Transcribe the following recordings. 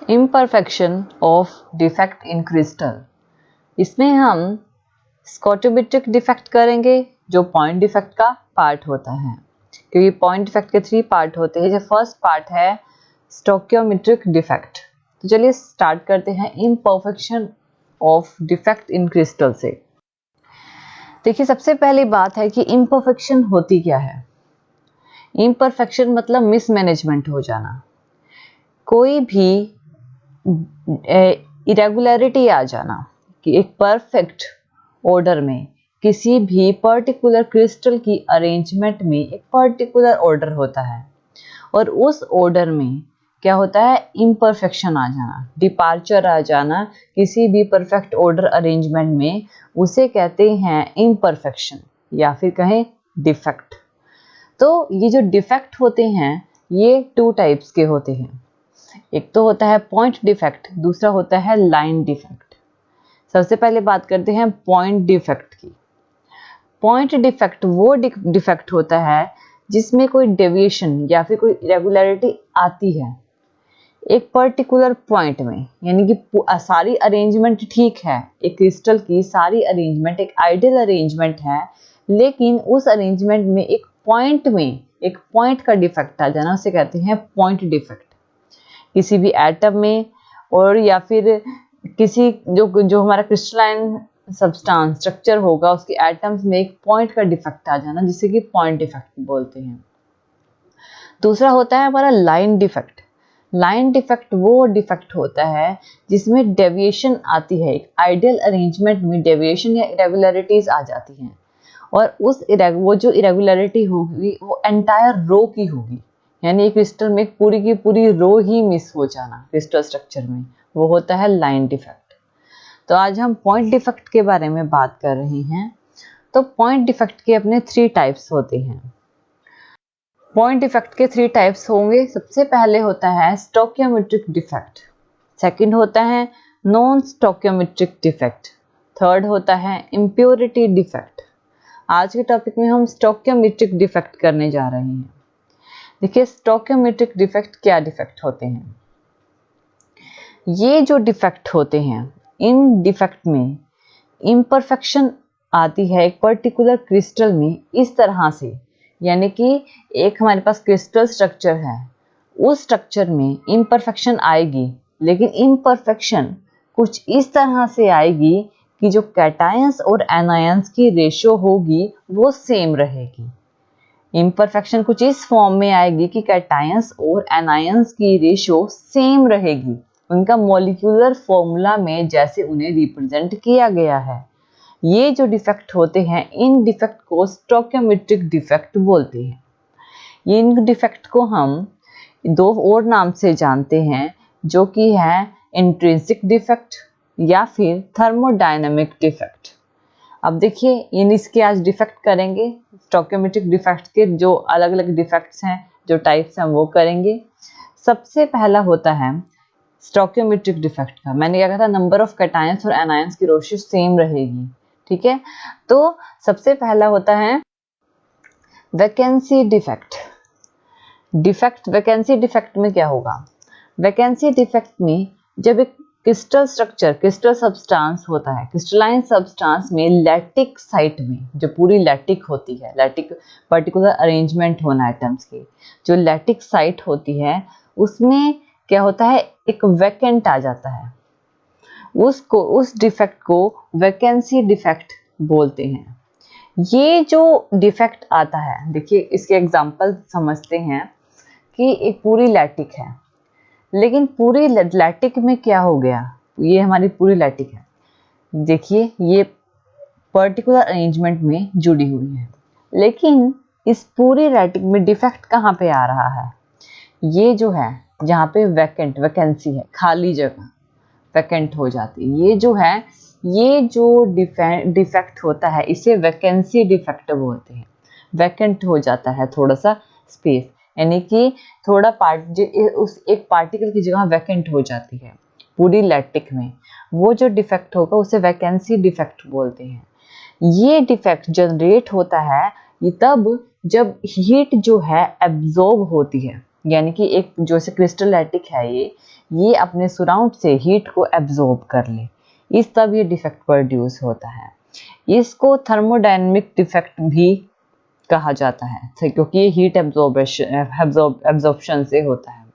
Imperfection of defect in crystal. इसमें हम स्कॉटोमेट्रिक defect करेंगे जो पॉइंट डिफेक्ट का पार्ट होता है, क्योंकि पॉइंट डिफेक्ट के 3 पार्ट होते हैं। जो फर्स्ट पार्ट है स्टोकियोमेट्रिक डिफेक्ट। तो चलिए स्टार्ट करते हैं imperfection of defect in crystal से। देखिए, सबसे पहली बात है कि इम्परफेक्शन होती क्या है। इम्परफेक्शन मतलब मिसमैनेजमेंट हो जाना, कोई भी इरेगुलरिटी आ जाना कि एक परफेक्ट ऑर्डर में किसी भी पर्टिकुलर क्रिस्टल की अरेंजमेंट में एक पर्टिकुलर ऑर्डर होता है और उस ऑर्डर में क्या होता है, इम्परफेक्शन आ जाना, डिपार्चर आ जाना किसी भी परफेक्ट ऑर्डर अरेंजमेंट में, उसे कहते हैं इम्परफेक्शन या फिर कहें डिफेक्ट। तो ये जो डिफेक्ट होते हैं ये 2 टाइप्स के होते हैं। एक तो होता है पॉइंट डिफेक्ट, दूसरा होता है लाइन डिफेक्ट। सबसे पहले बात करते हैं पॉइंट डिफेक्ट की। पॉइंट डिफेक्ट वो डिफेक्ट होता है जिसमें कोई डेविएशन या फिर कोई इरेगुलरिटी आती है एक पर्टिकुलर पॉइंट में, यानी कि सारी अरेंजमेंट ठीक है, एक क्रिस्टल की सारी अरेंजमेंट एक आइडियल अरेंजमेंट है, लेकिन उस अरेंजमेंट में एक पॉइंट का डिफेक्ट आ जाना, उसे कहते हैं पॉइंट डिफेक्ट। किसी भी एटम में और या फिर किसी जो हमारा क्रिस्टलाइन सब्सटेंस स्ट्रक्चर होगा उसके एटम्स में एक पॉइंट का डिफेक्ट आ जाना, जिसे कि पॉइंट डिफेक्ट बोलते हैं। दूसरा होता है हमारा लाइन डिफेक्ट। लाइन डिफेक्ट वो डिफेक्ट होता है जिसमें डेविएशन आती है, एक आइडियल अरेंजमेंट में डेविएशन या इरेगुलरिटीज आ जाती हैं और वो जो इरेगुलरिटी होगी वो एंटायर रो की होगी, यानी एक क्रिस्टल में पूरी की पूरी रो ही मिस हो जाना क्रिस्टल स्ट्रक्चर में, वो होता है लाइन डिफेक्ट। तो आज हम पॉइंट डिफेक्ट के बारे में बात कर रहे हैं। तो पॉइंट डिफेक्ट के अपने 3 टाइप्स होते हैं। पॉइंट डिफेक्ट के 3 टाइप्स होंगे। सबसे पहले होता है स्टोकियोमेट्रिक डिफेक्ट, सेकंड होता है नॉन स्टोकियोमेट्रिक डिफेक्ट, थर्ड होता है इम्प्योरिटी डिफेक्ट। आज के टॉपिक में हम स्टोकियोमेट्रिक डिफेक्ट करने जा रहे हैं। देखिए, स्टोकियोमेट्रिक डिफेक्ट क्या डिफेक्ट होते हैं। ये जो डिफेक्ट होते हैं, इन डिफेक्ट में इम्परफेक्शन आती है एक पर्टिकुलर क्रिस्टल में इस तरह से, यानी कि एक हमारे पास क्रिस्टल स्ट्रक्चर है, उस स्ट्रक्चर में इम्परफेक्शन आएगी, लेकिन इम्परफेक्शन कुछ इस तरह से आएगी कि जो कैटायंस और एनायंस की रेशियो होगी वो सेम रहेगी। इम्परफेक्शन कुछ इस फॉर्म में आएगी कि कैटायंस और एनायंस की रेशियो सेम रहेगी, उनका मॉलिक्यूलर फॉर्मूला में जैसे उन्हें रिप्रेजेंट किया गया है। ये जो डिफेक्ट होते हैं, इन डिफेक्ट को स्टोकियोमेट्रिक डिफेक्ट बोलते हैं। इन डिफेक्ट को हम 2 और नाम से जानते हैं, जो कि है इंट्रिंसिक डिफेक्ट या फिर थर्मोडायनेमिक डिफेक्ट। अब देखिए, इसके आज डिफेक्ट करेंगे। स्टोकियोमेट्रिक डिफेक्ट के जो अलग अलग डिफेक्ट्स हैं, जो टाइप्स हैं, वो करेंगे। सबसे पहला होता है स्टोकियोमेट्रिक डिफेक्ट का, मैंने क्या कहा था, नंबर ऑफ कैटायंस और एनायंस की रेशियो सेम रहेगी, ठीक है। तो सबसे पहला होता है वैकेंसी डिफेक्ट। वैकेंसी डिफेक्ट में क्या होगा, वैकेंसी डिफेक्ट में जब एक क्रिस्टल स्ट्रक्चर, क्रिस्टल सब्सटेंस होता है, क्रिस्टलाइन सब्सटेंस में लैटिक साइट में, जो पूरी लैटिक होती है, लैटिक पर्टिकुलर अरेंजमेंट होना एटम्स की, जो लैटिक साइट होती है, उसमें क्या होता है, एक वैकेंट आ जाता है, उस डिफेक्ट को वैकेंसी डिफेक्ट बोलते हैं। ये जो डिफेक्ट आता है, देखिए इसके एग्जांपल समझते हैं कि एक पूरी लैटिक है, लेकिन पूरी लैटिक में क्या हो गया, ये हमारी पूरी लैटिक है, देखिए ये पर्टिकुलर अरेंजमेंट में जुड़ी हुई है, लेकिन इस पूरी लैटिक में डिफेक्ट कहाँ पे आ रहा है, ये जो है जहाँ पे वैकेंसी है, खाली जगह वैकेंट हो जाती है, ये जो डिफेक्ट होता है इसे वैकेंसी डिफेक्ट बोलते हैं। वैकेंट हो जाता है थोड़ा सा स्पेस, यानी कि थोड़ा उस एक पार्टिकल की जगह वैकेंट हो जाती है पूरी लैटिक में, वो जो डिफेक्ट होगा उसे वैकेंसी डिफेक्ट बोलते हैं। ये डिफेक्ट जनरेट होता है ये तब जब हीट जो है एब्जॉर्ब होती है, यानी कि एक जो से क्रिस्टल लैटिक है ये अपने सराउंड से हीट को एब्जॉर्ब कर ले, इस तब ये डिफेक्ट प्रोड्यूस होता है। इसको थर्मोडायनेमिक डिफेक्ट भी कहा जाता है क्योंकि ये हीट एब्जॉर्प्शन से होता है।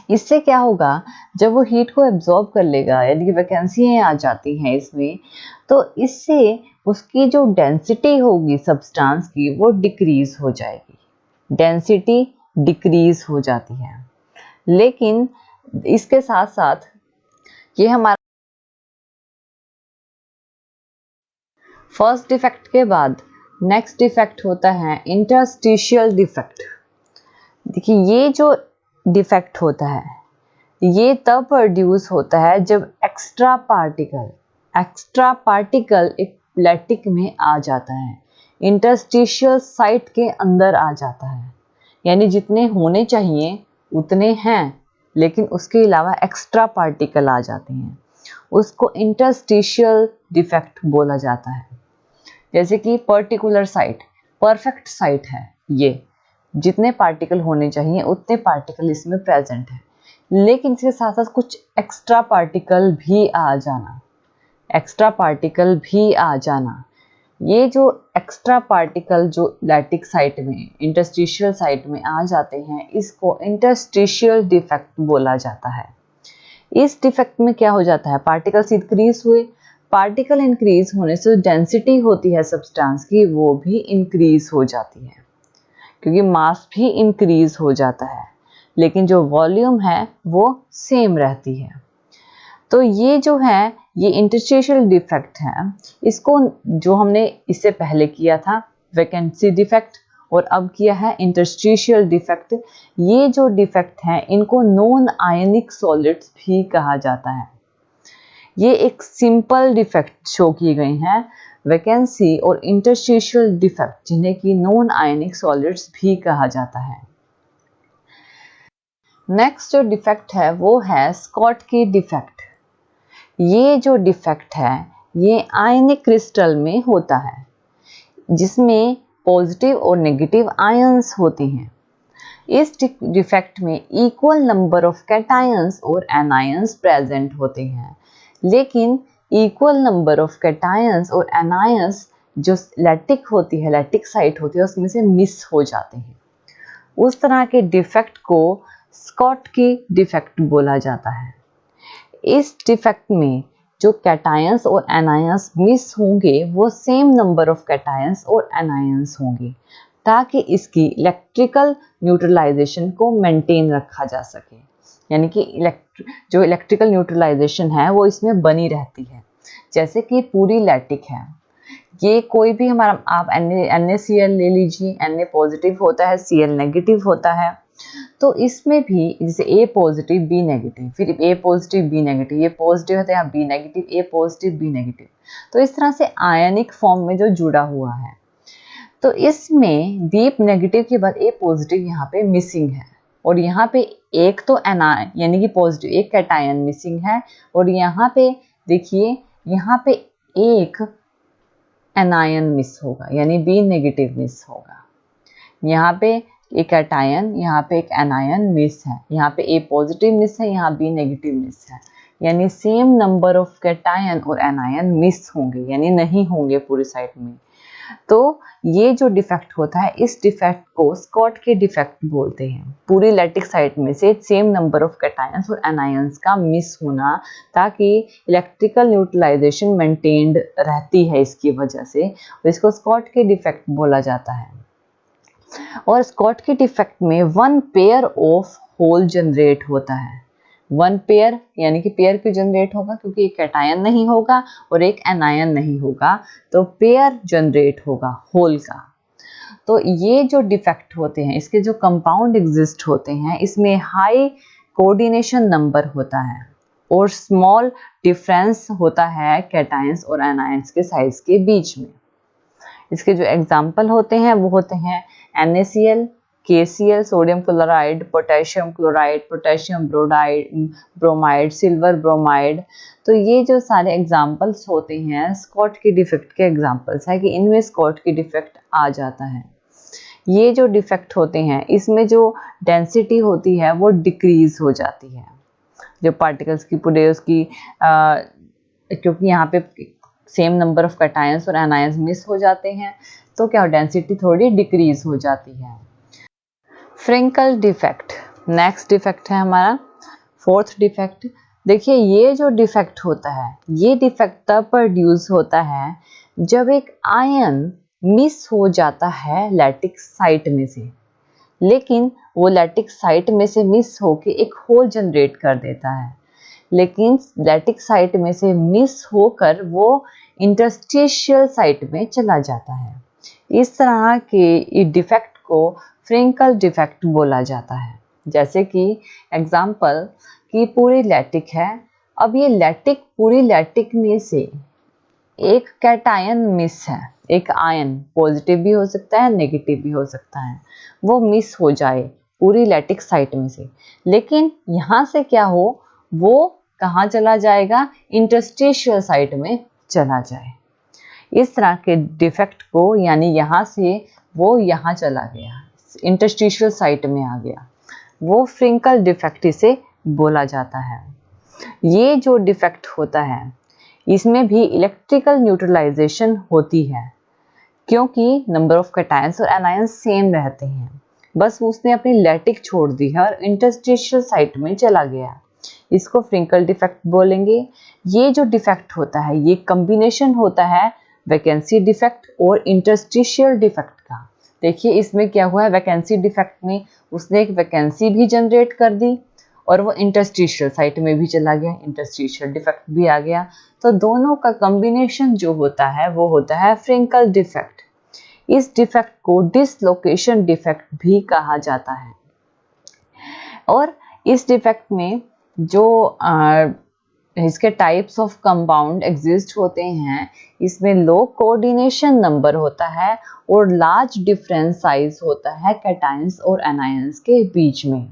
इससे क्या होगा, जब वो हीट को एब्जॉर्ब कर लेगा, यानी कि वैकेंसी आ जाती हैं इसमें, तो इससे उसकी जो डेंसिटी होगी सब्सटेंस की वो डिक्रीज हो जाएगी, डेंसिटी डिक्रीज हो जाती है। लेकिन इसके साथ साथ ये हमारा फर्स्ट डिफेक्ट के बाद नेक्स्ट डिफेक्ट होता है इंटरस्टिशियल डिफेक्ट। देखिए ये जो डिफेक्ट होता है ये तब प्रोड्यूस होता है जब एक्स्ट्रा पार्टिकल एक लैटिक में आ जाता है, इंटरस्टिशियल साइट के अंदर आ जाता है, यानी जितने होने चाहिए उतने हैं लेकिन उसके अलावा एक्स्ट्रा पार्टिकल आ जाते हैं, उसको इंटरस्टिशियल डिफेक्ट बोला जाता है। जैसे कि पर्टिकुलर साइट परफेक्ट साइट है, ये जितने पार्टिकल होने चाहिए उतने पार्टिकल इसमें प्रेजेंट है, लेकिन इसके साथ साथ कुछ एक्स्ट्रा पार्टिकल भी आ जाना, ये जो एक्स्ट्रा पार्टिकल जो लैटिक साइट में इंटरस्टिशियल साइट में आ जाते हैं, इसको इंटरस्टिशियल डिफेक्ट बोला जाता है। इस डिफेक्ट में क्या हो जाता है, पार्टिकल्स इंक्रीज हुए, पार्टिकल इंक्रीज होने से डेंसिटी होती है सब्सटेंस की वो भी इंक्रीज हो जाती है, क्योंकि मास भी इंक्रीज हो जाता है लेकिन जो वॉल्यूम है वो सेम रहती है। तो ये जो है ये इंटरस्टिशियल डिफेक्ट है, इसको जो हमने इससे पहले किया था वैकेंसी डिफेक्ट और अब किया है इंटरस्टिशियल डिफेक्ट, ये जो डिफेक्ट है इनको नॉन आयनिक सॉलिड्स भी कहा जाता है। ये एक सिंपल डिफेक्ट शो किए गए हैं, वैकेंसी और इंटरस्टिशियल डिफेक्ट जिन्हें कि नॉन आयनिक सॉलिड्स भी कहा जाता है। नेक्स्ट जो डिफेक्ट है वो है स्कॉटकी डिफेक्ट। ये जो डिफेक्ट है ये आयनिक क्रिस्टल में होता है जिसमें पॉजिटिव और नेगेटिव आयंस होती हैं। इस डिफेक्ट में इक्वल नंबर ऑफ कैटायंस और एनायंस प्रेजेंट होते हैं, लेकिन इक्वल नंबर ऑफ कैटायंस और एनायंस जो लैटिक होती है, लैटिक साइट होती है, उसमें से मिस हो जाते हैं। उस तरह के डिफेक्ट को स्कॉटकी डिफेक्ट बोला जाता है। इस डिफेक्ट में जो कैटायंस और एनायंस मिस होंगे वो सेम नंबर ऑफ कैटायंस और एनायंस होंगे, ताकि इसकी इलेक्ट्रिकल न्यूट्रलाइजेशन को मेंटेन रखा जा सके, यानी कि जो इलेक्ट्रिकल न्यूट्रलाइजेशन है वो इसमें बनी रहती है। जैसे कि पूरी लैटिक है, ये कोई भी हमारा आप NaCl ले लीजिए, Na पॉजिटिव होता है, Cl नेगेटिव होता है, तो इसमें भी जैसे A पॉजिटिव B नेगेटिव, फिर A पॉजिटिव B नेगेटिव, ये पॉजिटिव होता है, B negative, A positive B negative, तो इस तरह से आयनिक फॉर्म में जो जुड़ा हुआ है। तो इसमें B नेगेटिव के बाद A पॉजिटिव यहाँ पे मिसिंग है, और यहाँ पे एक तो एनायन यानी कि पॉजिटिव एक कैटायन मिसिंग है, और यहाँ पे देखिए यहाँ पे एक एनायन मिस होगा, यानी B नेगेटिव मिस होगा। यहाँ पे एक कैटायन, यहाँ पे एक एनायन मिस है, यहाँ पे A पॉजिटिव मिस है, यहाँ B नेगेटिव मिस है, यानी सेम नंबर ऑफ कैटायन और एनायन मिस होंगे, यानी नहीं होंगे पूरी साइट में। तो ये जो डिफेक्ट होता है इस डिफेक्ट को स्कॉटकी डिफेक्ट बोलते हैं। पूरी लैटिक साइट में से सेम नंबर ऑफ कैटायंस और एनायंस का मिस होना, ताकि इलेक्ट्रिकल न्यूट्रलाइजेशन मेंटेन्ड रहती है इसकी वजह से, और इसको स्कॉटकी डिफेक्ट बोला जाता है। और स्कॉटकी डिफेक्ट में one pair of hole generate होता है। वन पेयर यानी कि पेयर क्यों जनरेट होगा, क्योंकि एक कैटायन नहीं होगा और एक एनायन नहीं होगा, तो पेयर जनरेट होगा होल का। तो ये जो डिफेक्ट होते हैं इसके जो कंपाउंड एग्जिस्ट होते हैं, इसमें हाई कोऑर्डिनेशन नंबर होता है और स्मॉल डिफरेंस होता है कैटायंस और एनायंस के साइज के बीच में। इसके जो एग्जाम्पल होते हैं वो होते हैं NaCl, KCl sodium chloride, potassium chloride, potassium bromide, silver bromide. तो ये जो सारे एग्जाम्पल्स होते हैं स्कॉटकी डिफेक्ट के एग्जाम्पल्स है कि इनमें स्कॉटकी डिफेक्ट आ जाता है। ये जो डिफेक्ट होते हैं इसमें जो डेंसिटी होती है वो डिक्रीज हो जाती है। जो पार्टिकल्स की पूरे उसकी क्योंकि यहाँ पे सेम नंबर ऑफ कैटायंस और एनायंस मिस हो जाते हैं तो क्या डेंसिटी थोड़ी डिक्रीज हो जाती है। फ्रिंकल डिफेक्ट नेक्स्ट डिफेक्ट है हमारा फोर्थ डिफेक्ट। देखिए ये जो डिफेक्ट होता है ये डिफेक्ट तब प्रोड्यूस होता है जब एक आयन मिस हो जाता है लैटिस साइट में से, लेकिन वो लैटिस साइट में से मिस होके एक होल जनरेट कर देता है, लेकिन लैटिस साइट में से मिस होकर वो इंटरस्टिशियल साइट में चला जाता है। इस तरह के डिफेक्ट को फ्रिंकल डिफेक्ट बोला जाता है। जैसे कि एग्जाम्पल कि पूरी लैटिक है, अब ये लैटिक पूरी लैटिक में से एक कैटायन मिस है, एक आयन पॉजिटिव भी हो सकता है नेगेटिव भी हो सकता है, वो मिस हो जाए पूरी लैटिक साइट में से, लेकिन यहाँ से क्या हो वो कहाँ चला जाएगा इंटरस्टिशियल साइट में चला जाए। इस तरह के डिफेक्ट को यानी यहाँ से वो यहाँ चला गया इंटरस्टिशियल साइट में आ गया, वो फ्रिंकल डिफेक्ट इसे बोला जाता है। ये जो डिफेक्ट होता है इसमें भी इलेक्ट्रिकल न्यूट्रलाइजेशन होती है क्योंकि नंबर ऑफ कैटायंस और एनायंस सेम रहते हैं, बस उसने अपनी लैटिक छोड़ दी है और इंटरस्टिशियल साइट में चला गया, इसको फ्रिंकल डिफेक्ट बोलेंगे। ये जो डिफेक्ट होता है ये कॉम्बिनेशन होता है वैकेंसी डिफेक्ट और इंटरस्टिशियल डिफेक्ट का। देखिए इसमें क्या हुआ है, वैकेंसी डिफेक्ट में उसने एक वैकेंसी भी जनरेट कर दी और वो इंटरस्टिशियल साइट में भी चला गया, इंटरस्टिशियल डिफेक्ट भी आ गया, तो दोनों का कॉम्बिनेशन जो होता है वो होता है फ्रिंकल डिफेक्ट। इस डिफेक्ट को डिसलोकेशन डिफेक्ट भी कहा जाता है। और इस डिफेक्ट में जो इसके टाइप्स ऑफ कंपाउंड एग्जिस्ट होते हैं, इसमें लो कोऑर्डिनेशन नंबर होता है और लार्ज डिफरेंस साइज होता है कैटायंस और एनायंस के बीच में।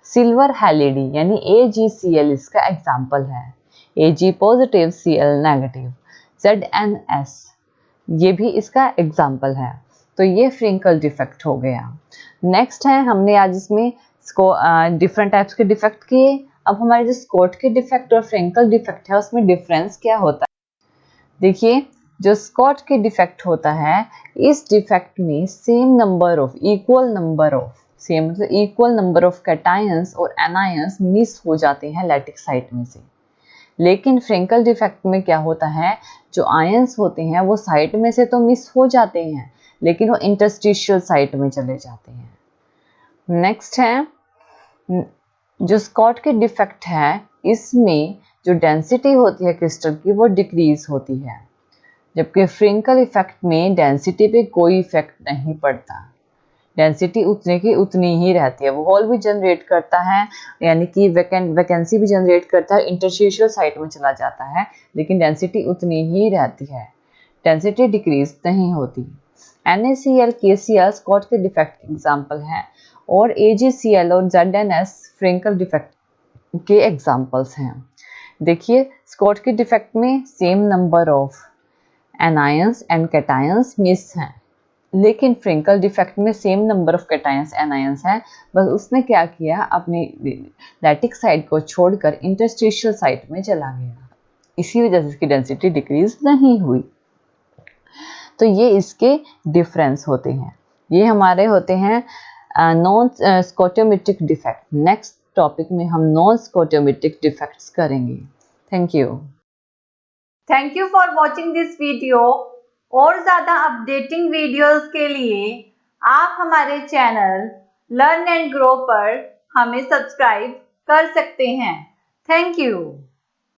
सिल्वर हैलिडी यानी AgCl इसका एग्जाम्पल है, Ag positive Cl negative, ZnS ये भी इसका एग्जाम्पल है। तो ये फ्रिंकल डिफेक्ट हो गया। नेक्स्ट है हमने आज इसमें डिफरेंट टाइप्स के डिफेक्ट किए। अब हमारे जो स्कॉट के डिफेक्ट और फ्रिंकल डिफेक्ट है उसमें डिफरेंस क्या होता है। देखिए जो स्कॉट के डिफेक्ट होता है इस डिफेक्ट में सेम नंबर ऑफ सेम मतलब इक्वल नंबर ऑफ कैटायंस और एनायंस मिस हो जाते हैं लैटिस साइट में से, लेकिन फ्रिंकल डिफेक्ट में क्या होता है जो आयंस होते हैं वो साइट में से तो मिस हो जाते हैं लेकिन वो इंटरस्टिशियल साइट में चले जाते हैं। नेक्स्ट है जो स्कॉट के डिफेक्ट है इसमें जो डेंसिटी होती है क्रिस्टल की वो डिक्रीज होती है, जबकि फ्रिंकल इफेक्ट में डेंसिटी पे कोई इफेक्ट नहीं पड़ता, डेंसिटी उतने की उतनी ही रहती है। वो होल भी जनरेट करता है यानी कि वैकेंसी भी जनरेट करता है, इंटरस्टिशियल साइट में चला जाता है, लेकिन डेंसिटी उतनी ही रहती है, डेंसिटी डिक्रीज नहीं होती। NaCl KCl स्कॉट के डिफेक्ट एग्जाम्पल है और AgCl और ZnS फ्रिंकल डिफेक्ट के एग्जाम्पल्स हैं। देखिए स्कॉट के डिफेक्ट में same number of anions and cations miss हैं, लेकिन फ्रिंकल डिफेक्ट में same number of cations anions है, बस उसने क्या किया अपनी लैटिस साइट को छोड़कर इंटरस्टिशियल साइट में चला गया, इसी वजह से इसकी डेंसिटी डिक्रीज नहीं हुई। तो ये इसके डिफरेंस होते हैं, ये हमारे होते हैं नॉन स्कोटोमेट्रिक डिफेक्ट। नेक्स्ट टॉपिक में हम नॉन स्कोटोमेट्रिक डिफेक्ट्स करेंगे। Thank you for watching this video. और ज़्यादा अपडेटिंग वीडियोस के लिए आप हमारे चैनल लर्न एंड ग्रो पर हमें सब्सक्राइब कर सकते हैं। Thank you.